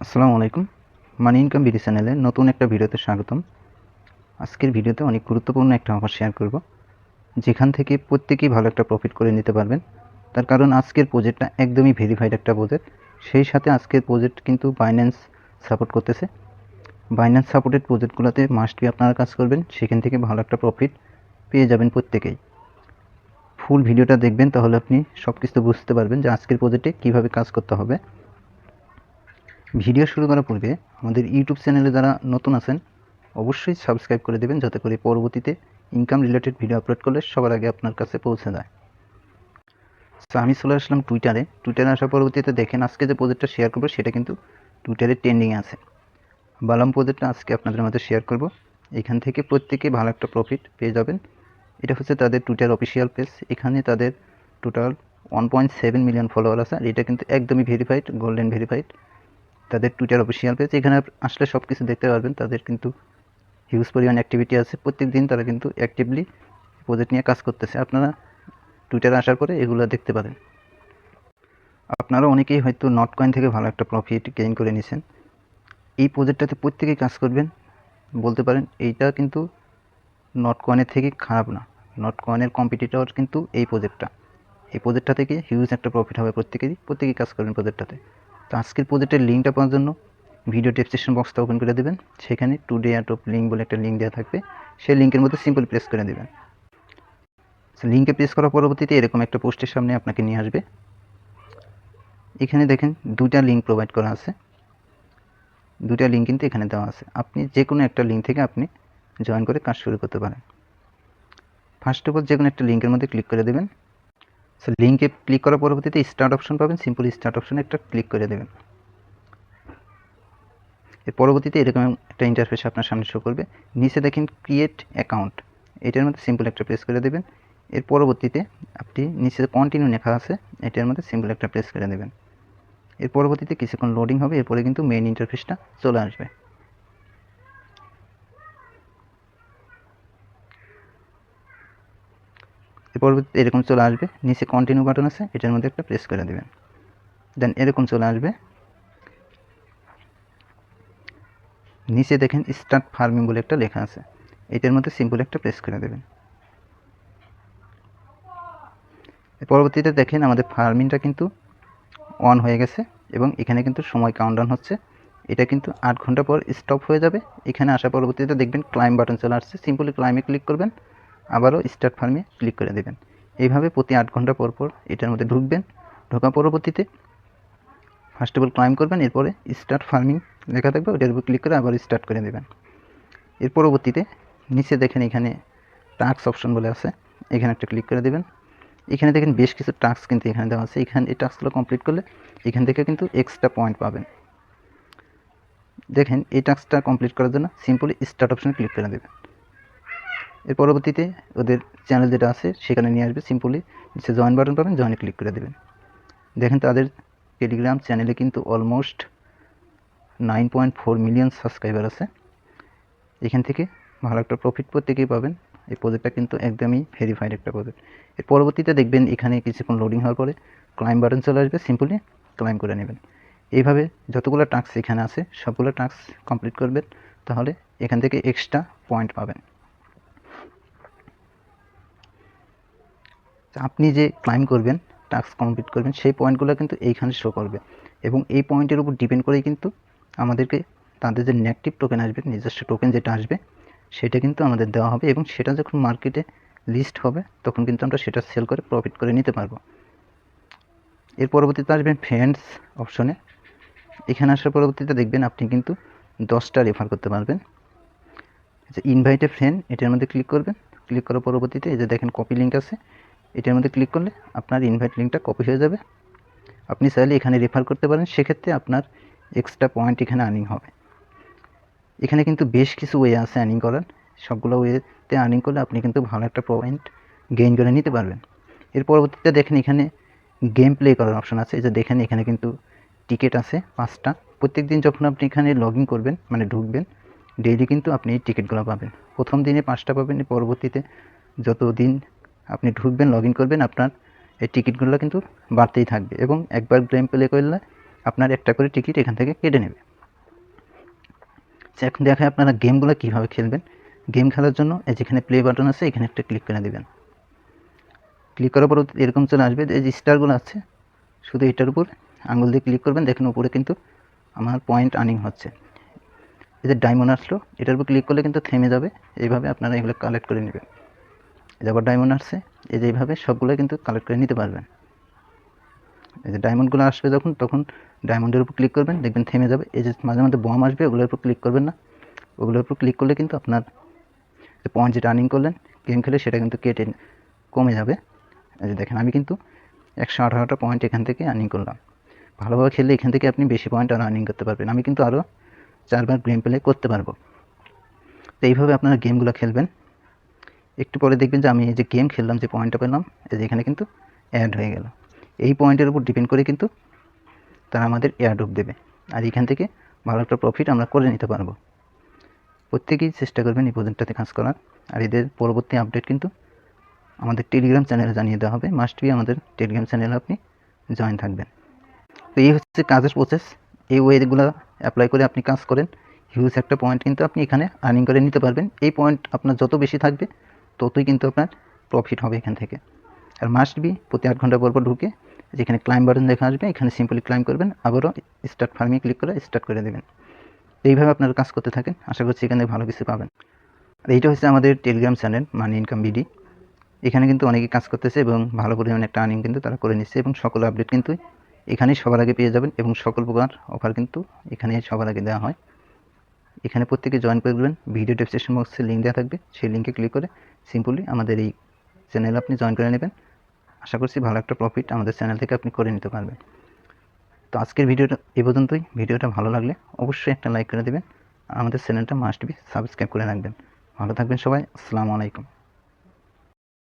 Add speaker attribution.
Speaker 1: আসসালামু আলাইকুম। মানি income BD চ্যানেলে নতুন একটা ভিডিওতে স্বাগতম। আজকের ভিডিওতে অনেক গুরুত্বপূর্ণ একটা অফার শেয়ার করব, যেখান থেকে প্রত্যেকেই ভালো একটা প্রফিট করে নিতে পারবেন। তার কারণ আজকের প্রজেক্টটা একদমই ভেরিফাইড একটা প্রজেক্ট। সেই সাথে আজকের প্রজেক্ট কিন্তু বাইন্যান্স সাপোর্ট করতেছে। বাইন্যান্স সাপোর্টেড প্রজেক্টগুলোতে মাস্ট বি আপনারা কাজ করবেন, সেখান থেকে ভালো একটা প্রফিট পেয়ে যাবেন প্রত্যেকেই। ফুল ভিডিওটা দেখবেন, তাহলে আপনি সব কিছু বুঝতে পারবেন যে আজকের প্রজেক্টে কীভাবে কাজ করতে হবে। ভিডিও শুরু করার পূর্বে আমাদের ইউটিউব চ্যানেলে যারা নতুন আছেন অবশ্যই সাবস্ক্রাইব করে দেবেন, যাতে করে পরবর্তীতে ইনকাম রিলেটেড ভিডিও আপলোড করলে সবার আগে আপনার কাছে পৌঁছে যায়। তো আমি চলে আসলাম টুইটারে আসার পরবর্তীতে দেখেন আজকে যে প্রজেক্টটা শেয়ার করবো সেটা কিন্তু টুইটারে ট্রেন্ডিংয়ে আছে। বালাম প্রজেক্টটা আজকে আপনাদের মধ্যে শেয়ার করব। এখান থেকে প্রত্যেকে ভালো একটা প্রফিট পেয়ে যাবেন। এটা হচ্ছে তাদের টুইটার অফিসিয়াল পেজ। এখানে তাদের টোটাল 1.7 মিলিয়ন ফলোয়ার আছে, আর এটা কিন্তু একদমই ভেরিফাইড, গোল্ডেন ভেরিফাইড তাদের টুইটার অফিসিয়াল পেজ। এখানে আসলে সব কিছু দেখতে পারবেন। তাদের কিন্তু হিউজ পরিমাণ অ্যাক্টিভিটি আছে, প্রত্যেক দিন তারা কিন্তু অ্যাক্টিভলি প্রজেক্ট নিয়ে কাজ করতেছে। আপনারা টুইটারে আসার পরে এগুলো দেখতে পারেন। আপনারা অনেকেই হয়তো নট কয়েন থেকে ভালো একটা প্রফিট গেইন করে নিয়েছেন। এই প্রজেক্টটাতে প্রত্যেকেই কাজ করবেন। বলতে পারেন এইটা কিন্তু নট কয়েনের থেকে খারাপ না। নট কয়েনের কম্পিটিটর কিন্তু এই প্রজেক্টটা থেকে হিউজ একটা প্রফিট হবে প্রত্যেকেই কাজ করবেন প্রজেক্টটাতে। তো আজকের প্রজেক্টের লিঙ্কটা পাওয়ার জন্য ভিডিও ডেসক্রিপশন বক্সটা ওপেন করে দেবেন। সেখানে টুডে এয়ারড্রপ লিঙ্ক বলে একটা লিঙ্ক দেওয়া থাকবে, সেই লিঙ্কের মধ্যে সিম্পল প্রেস করে দেবেন। লিঙ্কে প্রেস করার পরবর্তীতে এরকম একটা পোস্টের সামনে আপনাকে নিয়ে আসবে। এখানে দেখেন দুটা লিঙ্ক প্রোভাইড করা আছে, দুটা লিঙ্ক কিন্তু এখানে দেওয়া আছে। আপনি যে কোনো একটা লিঙ্ক থেকে আপনি জয়েন করে কাজ শুরু করতে পারেন। ফার্স্ট অফ অল যে কোনো একটা লিঙ্কের মধ্যে ক্লিক করে দেবেন। সো লিঙ্কে ক্লিক করার পরবর্তীতে স্টার্ট অপশন পাবেন, সিম্পল স্টার্ট অপশনে একটা ক্লিক করে দেবেন। এর পরবর্তীতে এরকম একটা ইন্টারফেস আপনার সামনে শো করবে। নিচে দেখেন ক্রিয়েট অ্যাকাউন্ট, এটার মধ্যে সিম্পল একটা প্রেস করে দেবেন। এর পরবর্তীতে আপনি নিচে কন্টিনিউ লেখা আছে, এটার মধ্যে সিম্পল একটা প্রেস করে দেবেন। এর পরবর্তীতে কিছুক্ষণ লোডিং হবে, এরপরে কিন্তু মেইন ইন্টারফেসটা চলে আসবে। এর পরবর্তীতে এরকম চলে আসবে, নিচে কন্টিনিউ বাটন আছে, এটার মধ্যে একটা প্রেস করে দেবেন। দেন এরকম চলে আসবে। নিচে দেখেন স্টার্ট ফার্মিং বলে একটা লেখা আছে, এটার মধ্যে সিম্পল একটা প্রেস করে দেবেন। পরবর্তীতে দেখেন আমাদের ফার্মিংটা কিন্তু অন হয়ে গেছে এবং এখানে কিন্তু সময় কাউন্টডাউন হচ্ছে। এটা কিন্তু 8 ঘন্টা পর স্টপ হয়ে যাবে। এখানে আসার পরবর্তীতে দেখবেন ক্লাইম বাটন চলে আসছে, সিম্পলি ক্লাইমে ক্লিক করবেন, আবারও স্টার্ট ফার্মে ক্লিক করে দেবেন। এইভাবে প্রতি 8 ঘন্টা পর পর এটার মধ্যে ঢুকবেন। ঢোকার পরবর্তীতে ফার্স্ট অফ অল ক্লাইম করবেন, এরপরে স্টার্ট ফার্মিং লেখা থাকবে, ওটার উপর ক্লিক করে আবার স্টার্ট করে দেবেন। এর পরবর্তীতে নিচে দেখেন এখানে টাস্ক অপশন বলে আছে, এখানে একটা ক্লিক করে দেবেন। এখানে দেখেন বেশ কিছু টাস্ক কিন্তু এখানে দেওয়া আছে। এখানে এই টাস্কগুলো কমপ্লিট করলে এখান থেকে কিন্তু এক্সট্রা পয়েন্ট পাবেন। দেখেন এই টাস্কটা কমপ্লিট করার জন্য সিম্পলি স্টার্ট অপশনে ক্লিক করে দেবেন। এর পরবর্তীতে ওদের চ্যানেল যেটা আছে সেখানে নিয়ে আসবে, সিম্পলি নিচে জয়েন বাটন পাবেন, জয়েনে ক্লিক করে দেবেন। দেখেন তাদের টেলিগ্রাম চ্যানেলে কিন্তু অলমোস্ট 9.4 মিলিয়ন সাবস্ক্রাইবার আছে। এখান থেকে ভালো একটা প্রফিট প্রত্যেকেই পাবেন। এই প্রজেক্টটা কিন্তু একদমই ভেরিফাইড একটা প্রজেক্ট। এর পরবর্তীতে দেখবেন এখানে কিছুক্ষণ লোডিং হওয়ার পরে ক্লাইম বাটন চলে আসবে, সিম্পলি ক্লাইম করে নেবেন। এইভাবে যতগুলো টাস্ক এখানে আছে সবগুলো টাস্ক কমপ্লিট করবেন, তাহলে এখান থেকে এক্সট্রা পয়েন্ট পাবেন। আপনি যে ক্লাইম করবেন, টাস্ক কমপ্লিট করবেন, সেই পয়েন্টগুলো কিন্তু এইখানে শো করবে এবং এই পয়েন্টের উপর ডিপেন্ড করেই কিন্তু আমাদেরকে তাদের যে নেগেটিভ টোকেন আসবে, নিজস্ব টোকেন যেটা আসবে সেটা কিন্তু আমাদের দেওয়া হবে এবং সেটা যখন মার্কেটে লিস্ট হবে তখন কিন্তু আমরা সেটা সেল করে প্রফিট করে নিতে পারবো। এর পরবর্তীতে আসবেন ফ্রেন্ডস অপশনে। এখানে আসার পরবর্তীতে দেখবেন আপনি কিন্তু 10টা রেফার করতে পারবেন। যে ইনভাইট এ ফ্রেন্ড, এটার মধ্যে ক্লিক করবেন। ক্লিক করার পরবর্তীতে এই যে দেখেন কপি লিঙ্ক আছে, এটার মধ্যে ক্লিক করলে আপনার ইনভাইট লিঙ্কটা কপি হয়ে যাবে। আপনি চাইলে এখানে রেফার করতে পারেন, সেক্ষেত্রে আপনার এক্সট্রা পয়েন্ট এখানে আর্নিং হবে। এখানে কিন্তু বেশ কিছু ওয়ে আছে আর্নিং করার, সবগুলো ওয়েতে আর্নিং করলে আপনি কিন্তু ভালো একটা পয়েন্ট গেইন করে নিতে পারবেন। এর পরবর্তীতে দেখেন এখানে গেম প্লে করার অপশন আছে। এই যে দেখেন এখানে কিন্তু টিকিট আছে 5টা। প্রত্যেক দিন যখন আপনি এখানে লগ ইন করবেন, মানে ঢুকবেন, ডেইলি কিন্তু আপনি এই টিকিটগুলো পাবেন। প্রথম দিনে 5টা পাবেন, পরবর্তীতে যত দিন আপনি ঢুকবেন, লগ ইন করবেন, আপনার এই টিকিটগুলো কিন্তু বাড়তেই থাকবে এবং একবার গেম প্লে করলে আপনার একটা করে টিকিট এখান থেকে কেটে নেবে। এখন দেখায় আপনারা গেমগুলো কীভাবে খেলবেন। গেম খেলার জন্য এই যেখানে প্লে বাটন আছে এখানে একটা ক্লিক করে দেবেন। ক্লিক করার পর এরকম চলে আসবে, এই যে স্টারগুলো আছে শুধু এটার উপর আঙুল দিয়ে ক্লিক করবেন। দেখেন উপরে কিন্তু আমার পয়েন্ট আর্নিং হচ্ছে। এই যে ডায়মন্ড আসলো, এটার উপর ক্লিক করলে কিন্তু থেমে যাবে। এইভাবে আপনারা এগুলো কালেক্ট করে নেবেন। এই যে আবার ডায়মন্ড আসছে, এই যে এইভাবে সবগুলো কিন্তু কালেক্ট করে নিতে পারবেন। এই যে ডায়মন্ডগুলো আসবে তখন ডায়মন্ডের উপর ক্লিক করবেন, দেখবেন থেমে যাবে। এই যে মাঝে মাঝে বম আসবে, ওগুলোর উপর ক্লিক করবেন না। ওগুলোর উপর ক্লিক করলে কিন্তু আপনার যে পয়েন্ট যেটা আর্নিং করলেন গেম খেলে সেটা কিন্তু কেটে কমে যাবে। এই যে দেখেন আমি কিন্তু 118টা পয়েন্ট এখান থেকে আর্নিং করলাম। ভালোভাবে খেললে এখান থেকে আপনি বেশি পয়েন্ট আর আর্নিং করতে পারবেন। আমি কিন্তু আরও 4বার গেম প্লে করতে পারবো। তো এইভাবে আপনারা গেমগুলো খেলবেন। একটু পরে দেখবেন যে আমি এই যে গেম খেললাম, যে পয়েন্টটা পেলাম, এই যে এখানে কিন্তু অ্যাড হয়ে গেল। এই পয়েন্টের উপর ডিপেন্ড করে কিন্তু তারা আমাদের এয়ারড্রপ দেবে, আর এখান থেকে ভালো একটা প্রফিট আমরা করে নিতে পারবো। প্রত্যেকেই চেষ্টা করবেন এই প্রজেক্টটাতে কাজ করার। আর এদের পরবর্তী আপডেট কিন্তু আমাদের টেলিগ্রাম চ্যানেলে জানিয়ে দেওয়া হবে। মাস্ট বি আমাদের টেলিগ্রাম চ্যানেলে আপনি জয়েন থাকবেন। তো এই হচ্ছে কাজের প্রসেস। এই ওয়েগুলো অ্যাপ্লাই করে আপনি কাজ করেন, হিউজ একটা পয়েন্ট কিন্তু আপনি এখানে আর্নিং করে নিতে পারবেন। এই পয়েন্ট আপনার যত বেশি থাকবে ততই কিন্তু আপনার প্রফিট হবে এখান থেকে। আর মাস্ট বি প্রতি 8 ঘন্টা পর ঢুকে যেখানে ক্লাইম বাটন দেখা আসবে এখানে সিম্পলি ক্লাইম করবেন, আবারও স্টার্ট ফার্মিং ক্লিক করে স্টার্ট করে দেবেন। এইভাবে আপনারা কাজ করতে থাকেন, আশা করছি এখানে ভালো কিছু পাবেন। আর এইটা হচ্ছে আমাদের টেলিগ্রাম চ্যানেল মানি ইনকাম বিডি। এখানে কিন্তু অনেকে কাজ করতেছে এবং ভালো পরিমাণে একটা আর্নিং কিন্তু তারা করে নিচ্ছে, এবং সকল আপডেট কিন্তু এখানেই সবার আগে পেয়ে যাবেন, এবং সকল প্রকার অফার কিন্তু এখানে সবার আগে দেওয়া হয়। এখানে প্রত্যেকে জয়েন করবেন। ভিডিও ডেসক্রিপশন বক্সে লিঙ্ক দেওয়া থাকবে, সেই লিঙ্কে ক্লিক করে সিম্পলি আমাদের এই চ্যানেলে আপনি জয়েন করে নেবেন। আশা করছি ভালো একটা প্রফিট আমাদের চ্যানেল থেকে আপনি করে নিতে পারবেন। তো আজকের ভিডিওটা এই পর্যন্তই। ভিডিওটা ভালো লাগলে অবশ্যই একটা লাইক করে দেবেন, আর আমাদের চ্যানেলটা মাস্ট বি সাবস্ক্রাইব করে রাখবেন। ভালো থাকবেন সবাই। আসসালামু আলাইকুম।